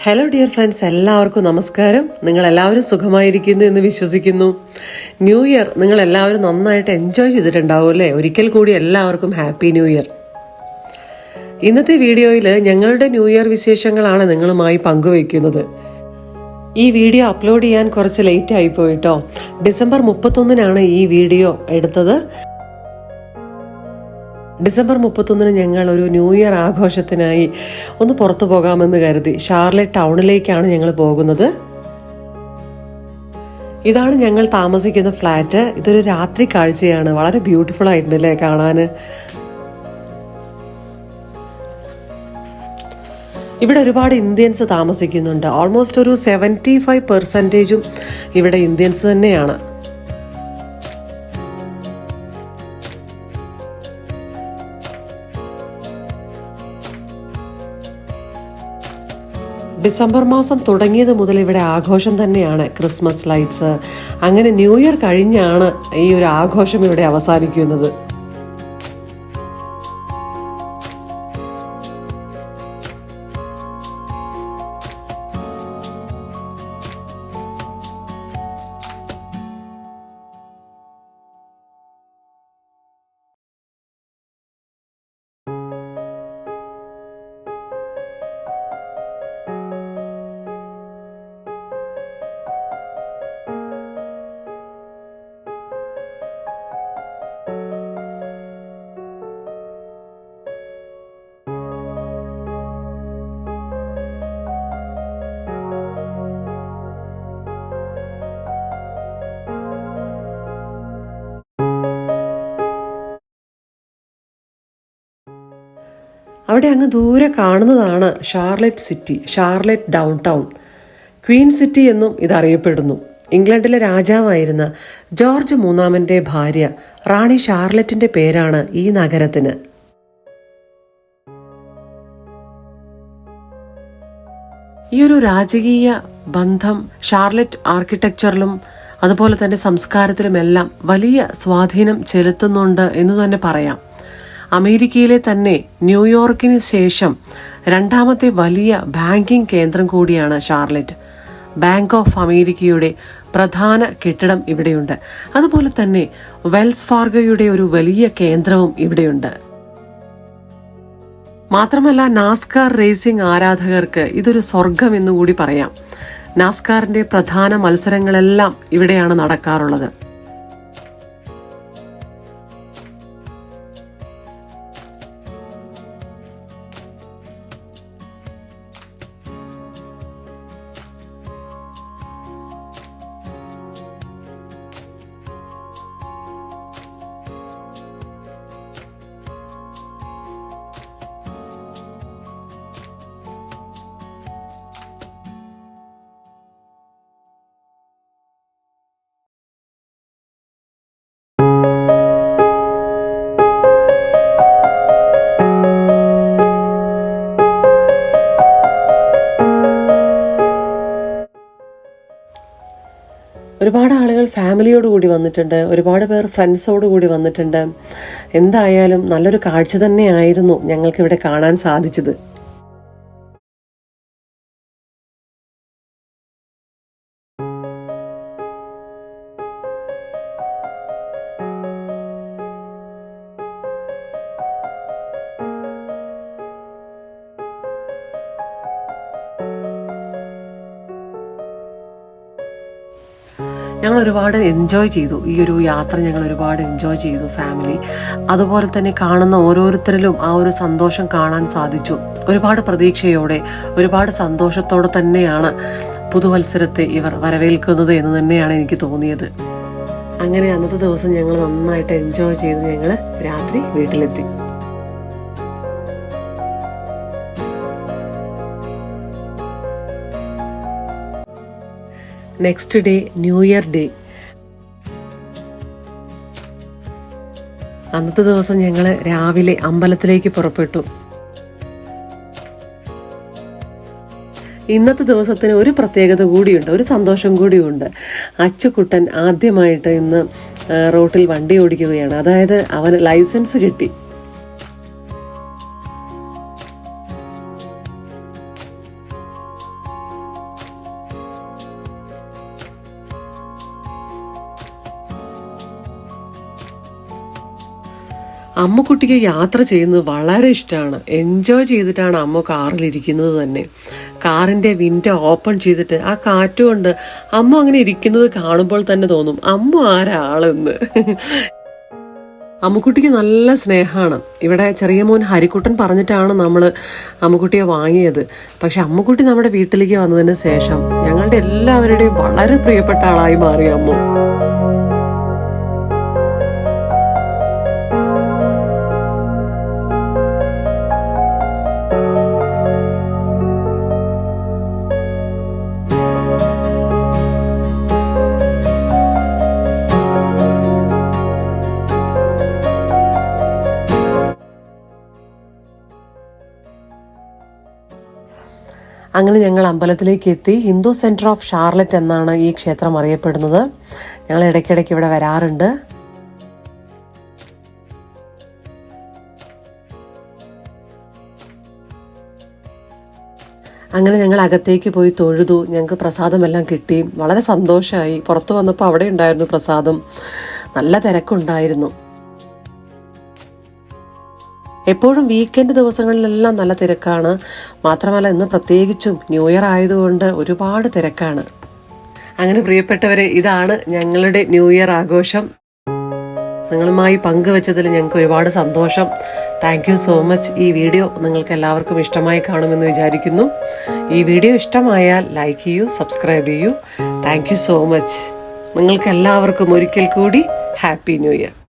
Hello dear friends, എല്ലാവർക്കും നമസ്കാരം. നിങ്ങളെല്ലാവരും സുഖമായിരിക്കുന്നു എന്ന് വിശ്വസിക്കുന്നു. ന്യൂ ഇയർ നിങ്ങളെല്ലാവരും നന്നായിട്ട് എൻജോയ് ചെയ്തിട്ടുണ്ടാവും അല്ലേ? ഒരിക്കൽ കൂടി എല്ലാവർക്കും ഹാപ്പി ന്യൂ ഇയർ. ഇന്നത്തെ വീഡിയോയിൽ ഞങ്ങളുടെ ന്യൂ ഇയർ വിശേഷങ്ങളാണ് നിങ്ങളുമായി പങ്കുവയ്ക്കുന്നത്. ഈ വീഡിയോ അപ്ലോഡ് ചെയ്യാൻ കുറച്ച് ലേറ്റ് ആയിപ്പോയിട്ടോ. ഡിസംബർ 31 ഈ വീഡിയോ എടുത്തത്. ഡിസംബർ 31 ഞങ്ങൾ ഒരു ന്യൂ ഇയർ ആഘോഷത്തിനായി ഒന്ന് പുറത്തു പോകാമെന്ന് കരുതി ഷാർലറ്റ് ടൗണിലേക്കാണ് ഞങ്ങൾ പോകുന്നത്. ഇതാണ് ഞങ്ങൾ താമസിക്കുന്ന ഫ്ലാറ്റ്. ഇതൊരു രാത്രി കാഴ്ചയാണ്. വളരെ ബ്യൂട്ടിഫുൾ ആയിട്ടുണ്ടല്ലേ കാണാൻ. ഇവിടെ ഒരുപാട് ഇന്ത്യൻസ് താമസിക്കുന്നുണ്ട്. ഓൾമോസ്റ്റ് ഒരു 75% ഇവിടെ ഇന്ത്യൻസ് തന്നെയാണ്. ഡിസംബർ മാസം തുടങ്ങിയത് മുതൽ ഇവിടെ ആഘോഷം തന്നെയാണ്. ക്രിസ്മസ് ലൈറ്റ്സ്, അങ്ങനെ ന്യൂ ഇയർ കഴിഞ്ഞാണ് ഈ ഒരു ആഘോഷം ഇവിടെ അവസാനിക്കുന്നത്. അവിടെ അങ്ങ് ദൂരെ കാണുന്നതാണ് Charlotte city, Charlotte down town. Queen city എന്നും ഇതറിയപ്പെടുന്നു. ഇംഗ്ലണ്ടിലെ രാജാവായിരുന്ന ജോർജ് 3 ഭാര്യ റാണി ഷാർലറ്റിന്റെ പേരാണ് ഈ നഗരത്തിന്. ഈ ഒരു രാജകീയ ബന്ധം ഷാർലറ്റ് ആർക്കിടെക്ചറിലും അതുപോലെ തന്നെ സംസ്കാരത്തിലുമെല്ലാം വലിയ സ്വാധീനം ചെലുത്തുന്നുണ്ട് എന്ന് തന്നെ പറയാം. അമേരിക്കയിലെ തന്നെ ന്യൂയോർക്കിന് ശേഷം 2ാമത്തെ വലിയ ബാങ്കിംഗ് കേന്ദ്രം കൂടിയാണ് ഷാർലറ്റ്. ബാങ്ക് ഓഫ് അമേരിക്കയുടെ പ്രധാന കെട്ടിടം ഇവിടെയുണ്ട്. അതുപോലെ തന്നെ വെൽസ് ഫാർഗോയുടെ ഒരു വലിയ കേന്ദ്രവും ഇവിടെയുണ്ട്. മാത്രമല്ല, നാസ്കാർ റേസിംഗ് ആരാധകർക്ക് ഇതൊരു സ്വർഗം എന്നുകൂടി പറയാം. നാസ്കാറിന്റെ പ്രധാന മത്സരങ്ങളെല്ലാം ഇവിടെയാണ് നടക്കാറുള്ളത്. ഒരുപാട് ആളുകൾ ഫാമിലിയോട് കൂടി വന്നിട്ടുണ്ട്. ഒരുപാട് പേർ ഫ്രണ്ട്സോട് കൂടി വന്നിട്ടുണ്ട്. എന്തായാലും നല്ലൊരു കാഴ്ച തന്നെയായിരുന്നു ഞങ്ങൾക്കിവിടെ കാണാൻ സാധിച്ചത്. ഞങ്ങൾ ഒരുപാട് എൻജോയ് ചെയ്തു. ഈ ഒരു യാത്ര ഞങ്ങൾ ഒരുപാട് എൻജോയ് ചെയ്തു ഫാമിലി. അതുപോലെ തന്നെ കാണുന്ന ഓരോരുത്തരിലും ആ ഒരു സന്തോഷം കാണാൻ സാധിച്ചു. ഒരുപാട് പ്രതീക്ഷയോടെ, ഒരുപാട് സന്തോഷത്തോടെ തന്നെയാണ് പുതുവത്സരത്തെ ഇവർ വരവേൽക്കുന്നത് എന്ന് തന്നെയാണ് എനിക്ക് തോന്നിയത്. അങ്ങനെ അന്നത്തെ ദിവസം ഞങ്ങൾ നന്നായിട്ട് എൻജോയ് ചെയ്ത് ഞങ്ങൾ രാത്രി വീട്ടിലെത്തി. Next day new year day. അന്നത്തെ ദിവസം ഞങ്ങൾ രാവിലെ അമ്പലത്തിലേക്ക് പുറപ്പെട്ടു. ഇന്നത്തെ ദിവസത്തിന് ഒരു പ്രത്യേകത കൂടിയുണ്ട്, ഒരു സന്തോഷം കൂടിയുണ്ട്. അച്ചുകുട്ടൻ ആദ്യമായിട്ട് ഇന്ന് റോട്ടിൽ വണ്ടി ഓടിക്കുകയാണ്. അതായത് അവന് ലൈസൻസ് കിട്ടി. അമ്മുക്കുട്ടിക്ക് യാത്ര ചെയ്യുന്നത് വളരെ ഇഷ്ടമാണ്. എൻജോയ് ചെയ്തിട്ടാണ് അമ്മ കാറിലിരിക്കുന്നത് തന്നെ. കാറിൻ്റെ വിൻഡോ ഓപ്പൺ ചെയ്തിട്ട് ആ കാറ്റുകൊണ്ട് അമ്മ അങ്ങനെ ഇരിക്കുന്നത് കാണുമ്പോൾ തന്നെ തോന്നും അമ്മ ആരാളെന്ന്. അമ്മുക്കുട്ടിക്ക് നല്ല സ്നേഹമാണ്. ഇവിടെ ചെറിയ മോൻ ഹരിക്കുട്ടൻ പറഞ്ഞിട്ടാണ് നമ്മൾ അമ്മുക്കുട്ടിയെ വാങ്ങിയത്. പക്ഷെ അമ്മുക്കുട്ടി നമ്മുടെ വീട്ടിലേക്ക് വന്നതിന് ശേഷം ഞങ്ങളുടെ എല്ലാവരുടെയും വളരെ പ്രിയപ്പെട്ട ആളായി മാറി അമ്മു. അങ്ങനെ ഞങ്ങൾ അമ്പലത്തിലേക്ക് എത്തി. ഹിന്ദു സെൻറ്റർ ഓഫ് ഷാർലറ്റ് എന്നാണ് ഈ ക്ഷേത്രം അറിയപ്പെടുന്നത്. ഞങ്ങൾ ഇടയ്ക്കിടയ്ക്ക് ഇവിടെ വരാറുണ്ട്. അങ്ങനെ ഞങ്ങൾ അകത്തേക്ക് പോയി തൊഴുതു. ഞങ്ങൾക്ക് പ്രസാദമെല്ലാം കിട്ടി. വളരെ സന്തോഷമായി. പുറത്ത് വന്നപ്പോൾ അവിടെ ഉണ്ടായിരുന്നു പ്രസാദം. നല്ല തിരക്കുണ്ടായിരുന്നു. എപ്പോഴും വീക്കെൻഡ് ദിവസങ്ങളിലെല്ലാം നല്ല തിരക്കാണ്. മാത്രമല്ല ഇന്ന് പ്രത്യേകിച്ചും ന്യൂ ഇയർ ആയതുകൊണ്ട് ഒരുപാട് തിരക്കാണ്. അങ്ങനെ പ്രിയപ്പെട്ടവരെ, ഇതാണ് ഞങ്ങളുടെ ന്യൂ ഇയർ ആഘോഷം. നിങ്ങളുമായി പങ്കുവെച്ചതിൽ ഞങ്ങൾക്ക് ഒരുപാട് സന്തോഷം. Thank you so much. ഈ വീഡിയോ നിങ്ങൾക്ക് എല്ലാവർക്കും ഇഷ്ടമായി കാണുമെന്ന് വിചാരിക്കുന്നു. ഈ വീഡിയോ ഇഷ്ടമായാൽ ലൈക്ക് ചെയ്യൂ, സബ്സ്ക്രൈബ് ചെയ്യൂ. Thank you so much. നിങ്ങൾക്ക് എല്ലാവർക്കും ഒരിക്കൽ കൂടി ഹാപ്പി ന്യൂ ഇയർ.